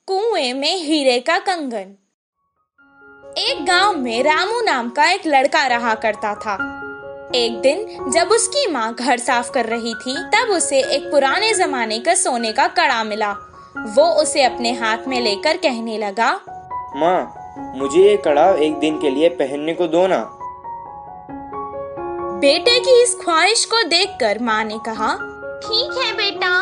कुएं में हीरे का कंगन। एक गांव में रामू नाम का एक लड़का रहा करता था। एक दिन जब उसकी माँ घर साफ कर रही थी, तब उसे एक पुराने जमाने का सोने का कड़ा मिला। वो उसे अपने हाथ में लेकर कहने लगा, माँ, मुझे ये कड़ा एक दिन के लिए पहनने को दो ना। बेटे की इस ख्वाहिश को देखकर माँ ने कहा, ठीक है बेटा,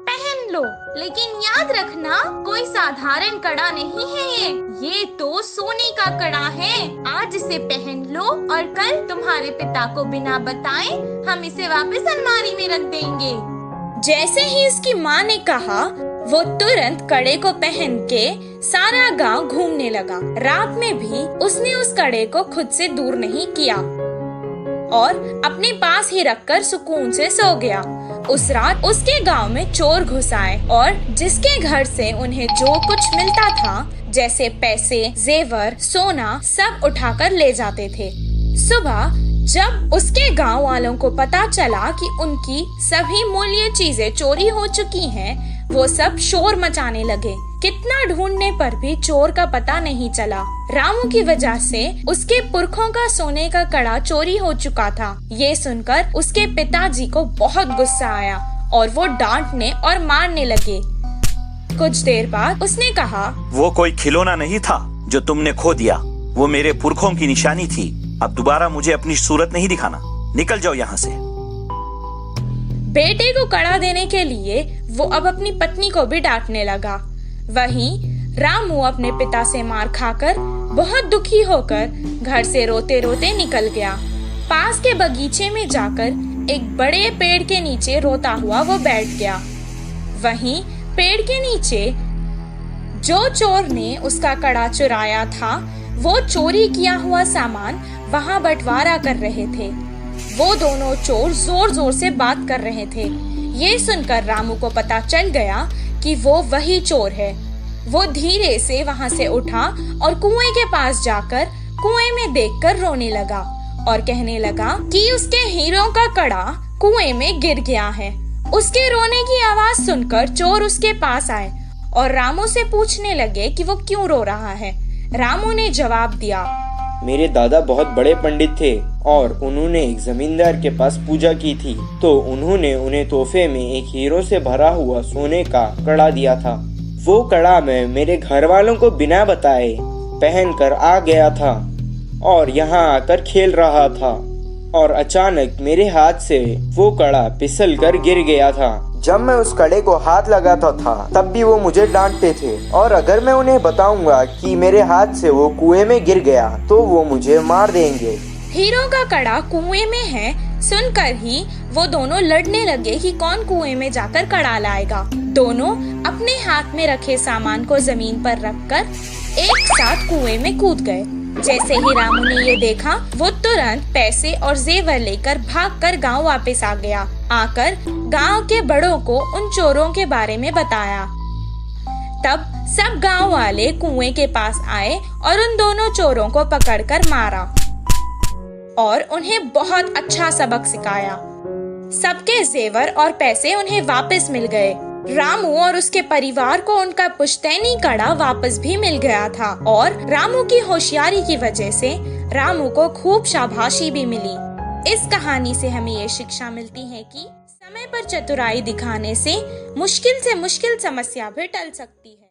पहन लो, लेकिन याद रखना कोई साधारण कड़ा नहीं है ये तो सोने का कड़ा है। आज इसे पहन लो और कल तुम्हारे पिता को बिना बताए हम इसे वापस अलमारी में रख देंगे। जैसे ही इसकी माँ ने कहा, वो तुरंत कड़े को पहन के सारा गांव घूमने लगा। रात में भी उसने उस कड़े को खुद से दूर नहीं किया और अपने पास ही रखकर सुकून से सो गया। उस रात उसके गांव में चोर घुस आए और जिसके घर से उन्हें जो कुछ मिलता था, जैसे पैसे, जेवर, सोना, सब उठाकर ले जाते थे। सुबह जब उसके गांव वालों को पता चला कि उनकी सभी मूल्य चीजें चोरी हो चुकी हैं, वो सब शोर मचाने लगे। कितना ढूंढने पर भी चोर का पता नहीं चला। रामू की वजह से उसके पुरखों का सोने का कड़ा चोरी हो चुका था। ये सुनकर उसके पिताजी को बहुत गुस्सा आया और वो डांटने और मारने लगे। कुछ देर बाद उसने कहा, वो कोई खिलौना नहीं था जो तुमने खो दिया, वो मेरे पुरखों की निशानी थी। अब दोबारा मुझे अपनी सूरत नहीं दिखाना, निकल जाओ यहाँ से। बेटे को कड़ा देने के लिए वो अब अपनी पत्नी को भी डांटने लगा। वहीं रामू अपने पिता से मार खाकर बहुत दुखी होकर घर से रोते रोते निकल गया। पास के बगीचे में जाकर एक बड़े पेड़ के नीचे रोता हुआ वो बैठ गया। वहीं पेड़ के नीचे जो चोर ने उसका कड़ा चुराया था, वो चोरी किया हुआ सामान वहां बंटवारा कर रहे थे। वो दोनों चोर जोर जोर से बात कर रहे थे। ये सुनकर रामू को पता चल गया कि वो वही चोर है। वो धीरे से वहां से उठा और कुएं के पास जाकर कुएं में देखकर रोने लगा और कहने लगा कि उसके हीरों का कड़ा कुएं में गिर गया है। उसके रोने की आवाज सुनकर चोर उसके पास आए और रामू से पूछने लगे कि वो क्यों रो रहा है। रामू ने जवाब दिया, मेरे दादा बहुत बड़े पंडित थे और उन्होंने एक जमींदार के पास पूजा की थी, तो उन्होंने उन्हें तोहफे में एक हीरो से भरा हुआ सोने का कड़ा दिया था। वो कड़ा मैं मेरे घर वालों को बिना बताए पहनकर आ गया था और यहाँ आकर खेल रहा था और अचानक मेरे हाथ से वो कड़ा फिसल कर गिर गया था। जब मैं उस कड़े को हाथ लगाता था तब भी वो मुझे डांटते थे और अगर मैं उन्हें बताऊंगा कि मेरे हाथ से वो कुएं में गिर गया तो वो मुझे मार देंगे। हीरो का कड़ा कुएं में है सुनकर ही वो दोनों लड़ने लगे कि कौन कुएं में जाकर कड़ा लाएगा। दोनों अपने हाथ में रखे सामान को जमीन पर रखकर एक साथ कुएं में कूद गए। जैसे ही रामू ने ये देखा, वो तुरंत पैसे और जेवर लेकर भागकर गांव वापस आ गया। आकर गांव के बड़ों को उन चोरों के बारे में बताया। तब सब गांव वाले कुएं के पास आए और उन दोनों चोरों को पकड़कर मारा और उन्हें बहुत अच्छा सबक सिखाया। सबके जेवर और पैसे उन्हें वापस मिल गए। रामू और उसके परिवार को उनका पुश्तैनी कड़ा वापस भी मिल गया था और रामू की होशियारी की वजह से रामू को खूब शाबाशी भी मिली। इस कहानी से हमें ये शिक्षा मिलती है कि समय पर चतुराई दिखाने से मुश्किल समस्या भी टल सकती है।